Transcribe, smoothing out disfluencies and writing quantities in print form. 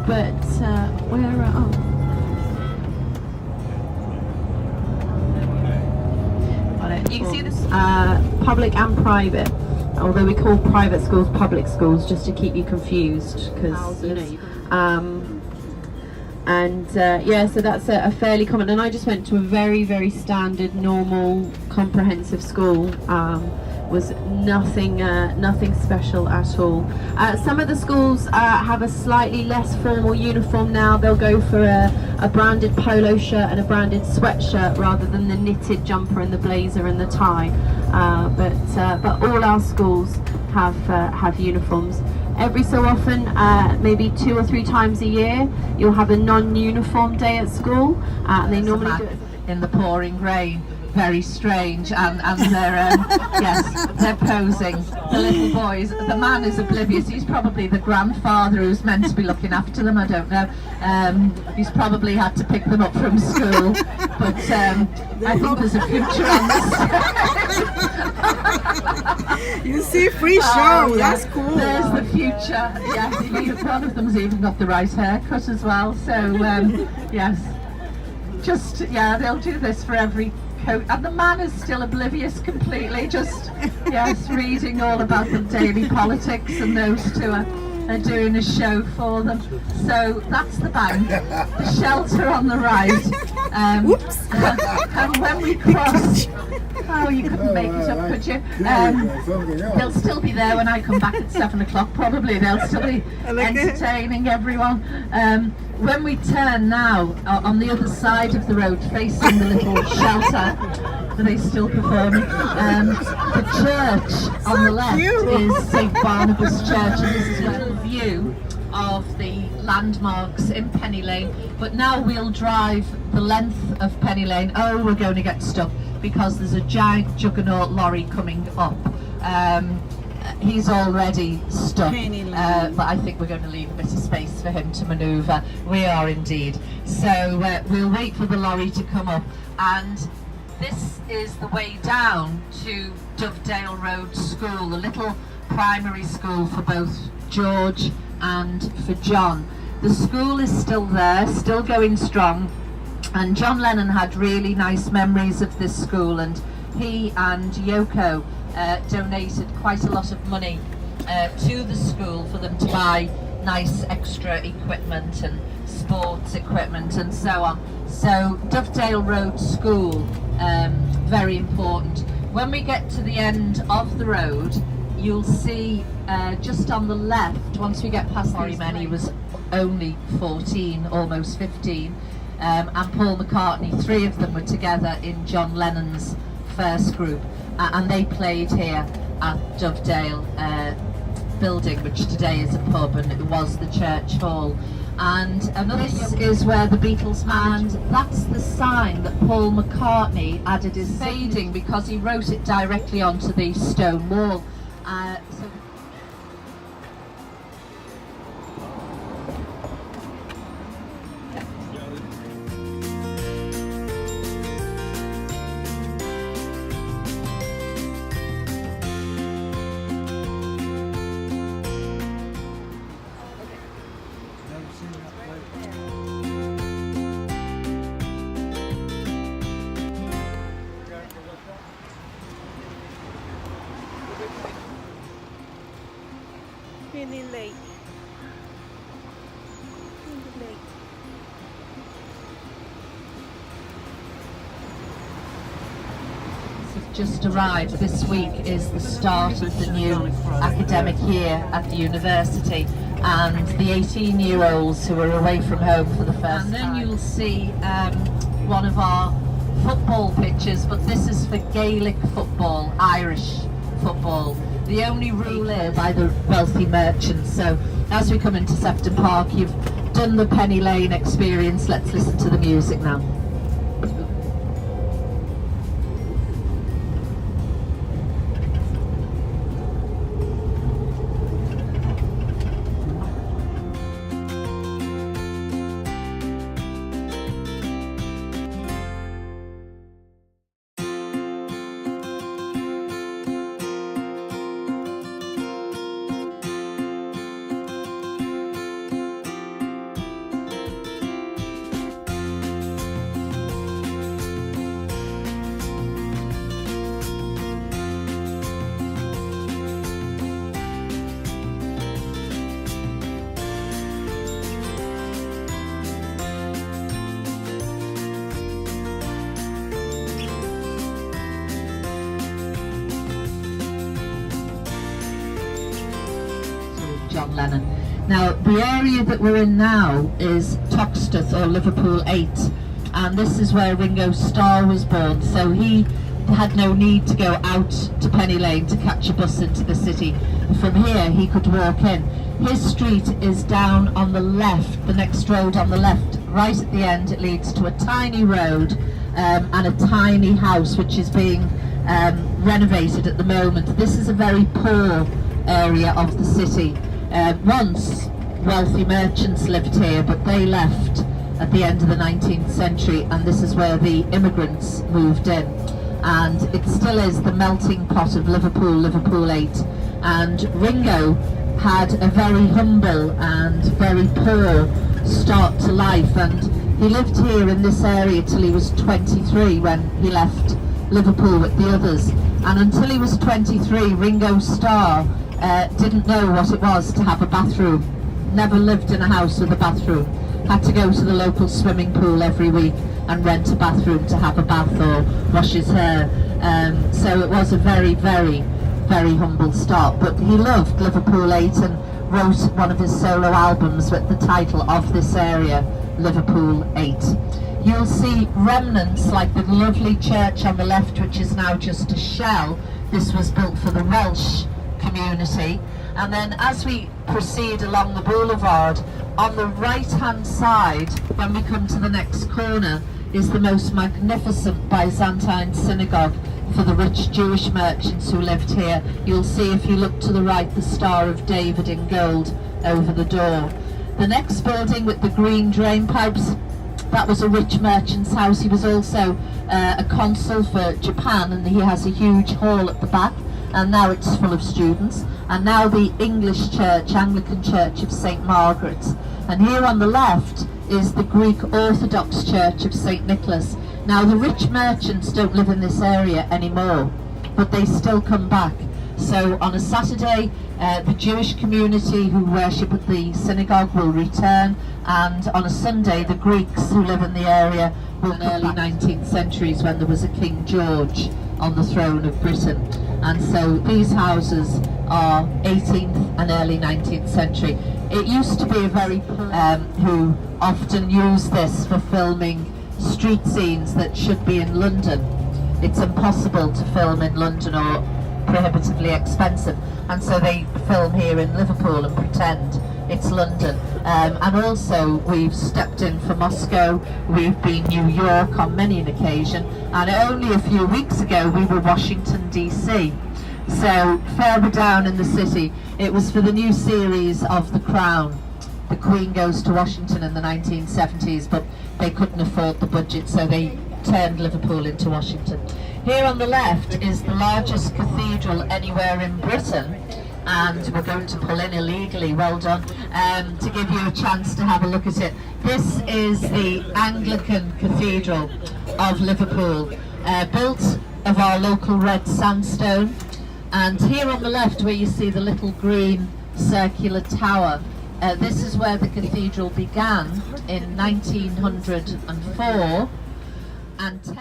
but where got it. You can see this public and private, although we call private schools public schools just to keep you confused, because yeah, so that's a fairly common, and I just went to a very standard, normal, comprehensive school. Was nothing special at all. Some of the schools have a slightly less formal uniform now. They'll go for a branded polo shirt and a branded sweatshirt rather than the knitted jumper and the blazer and the tie. But all our schools have uniforms. Every so often, maybe 2 or 3 times a year, you'll have a non-uniform day at school. And they normally do it in the pouring rain. Very strange, and they're yes, they're posing. The little boys. The man is oblivious. He's probably the grandfather who's meant to be looking after them. I don't know. He's probably had to pick them up from school. But I think there's a future on this. You see, free show. Yeah. That's cool. There's the future. Yes, one of them's even got the right haircut as well. So yes, just they'll do this for every. And the man is still oblivious completely, just yes, reading all about the daily politics, and those two are doing a show for them. So that's the bank, the shelter on the right. Whoops. And when we cross, oh, you couldn't make it up, could you? They'll still be there when I come back at 7 o'clock, probably. They'll still be entertaining everyone. When we turn now on the other side of the road, facing the little shelter, are they still performing? The church on the left is St Barnabas Church, and this is a little view of the landmarks in Penny Lane. But now we'll drive the length of Penny Lane. Oh, we're going to get stuck because there's a giant juggernaut lorry coming up. He's already stuck, but I think we're going to leave a bit of space for him to manoeuvre. We are indeed. So we'll wait for the lorry to come up, and this is the way down to Dovedale Road School, the little primary school for both George and for John. The school is still there, still going strong, and John Lennon had really nice memories of this school, and he and Yoko donated quite a lot of money to the school for them to buy nice extra equipment and sports equipment and so on. So Dovedale Road School, very important. When we get to the end of the road, you'll see just on the left, once we get past these men, he was only 14, almost 15, and Paul McCartney, 3 of them were together in John Lennon's first group. And they played here at Dovedale building, which today is a pub, and it was the church hall. And this is where the Beatles, and that's the sign that Paul McCartney added his fading, because he wrote it directly onto the stone wall. So Penny Lane. just arrived. This week is the start of the new academic year at the university, and the 18-year-olds who are away from home for the first time. And then you'll see one of our football pitches, but this is for Gaelic football, Irish football. The only rule is by the wealthy merchants. So as we come into Sefton Park, you've done the Penny Lane experience. Let's listen to the music now. John Lennon. Now, the area that we're in now is Toxteth, or Liverpool 8, and this is where Ringo Starr was born, so he had no need to go out to Penny Lane to catch a bus into the city. From here he could walk in. His street is down on the left, the next road on the left. Right at the end it leads to a tiny road and a tiny house which is being renovated at the moment. This is a very poor area of the city. Once wealthy merchants lived here, but they left at the end of the 19th century, and this is where the immigrants moved in. And it still is the melting pot of Liverpool, Liverpool 8. And Ringo had a very humble and very poor start to life, and he lived here in this area till he was 23 when he left Liverpool with the others. And until he was 23, Ringo Starr didn't know what it was to have a bathroom. Never lived in a house with a bathroom. Had to go to the local swimming pool every week and rent a bathroom to have a bath or wash his hair. So it was a very, very, very humble start. But he loved Liverpool 8 and wrote one of his solo albums with the title of this area, Liverpool 8. You'll see remnants like the lovely church on the left, which is now just a shell. This was built for the Welsh community. And then as we proceed along the boulevard, on the right hand side, when we come to the next corner, is the most magnificent Byzantine synagogue for the rich Jewish merchants who lived here. You'll see, if you look to the right, the Star of David in gold over the door. The next building with the green drain pipes, that was a rich merchant's house. He was also a consul for Japan, and he has a huge hall at the back, and now it's full of students. And now the English church, Anglican Church of St. Margaret's. And here on the left is the Greek Orthodox Church of St. Nicholas. Now the rich merchants don't live in this area anymore, but they still come back. So on a Saturday, the Jewish community who worship at the synagogue will return, and on a Sunday the Greeks who live in the area will in the early 19th centuries, when there was a King George on the throne of Britain. And so these houses are 18th and early 19th century. It used to be a very who often use this for filming street scenes that should be in London. It's impossible to film in London, or prohibitively expensive, and so they film here in Liverpool and pretend it's London. And also we've stepped in for Moscow, we've been New York on many an occasion, and only a few weeks ago we were Washington DC. So further down in the city, it was for the new series of The Crown. The Queen goes to Washington in the 1970s, but they couldn't afford the budget, so they turned Liverpool into Washington. Here on the left is the largest cathedral anywhere in Britain, and we're going to pull in illegally, well done, to give you a chance to have a look at it. This is the Anglican Cathedral of Liverpool, built of our local red sandstone. And here on the left, where you see the little green circular tower, this is where the cathedral began in 1904, and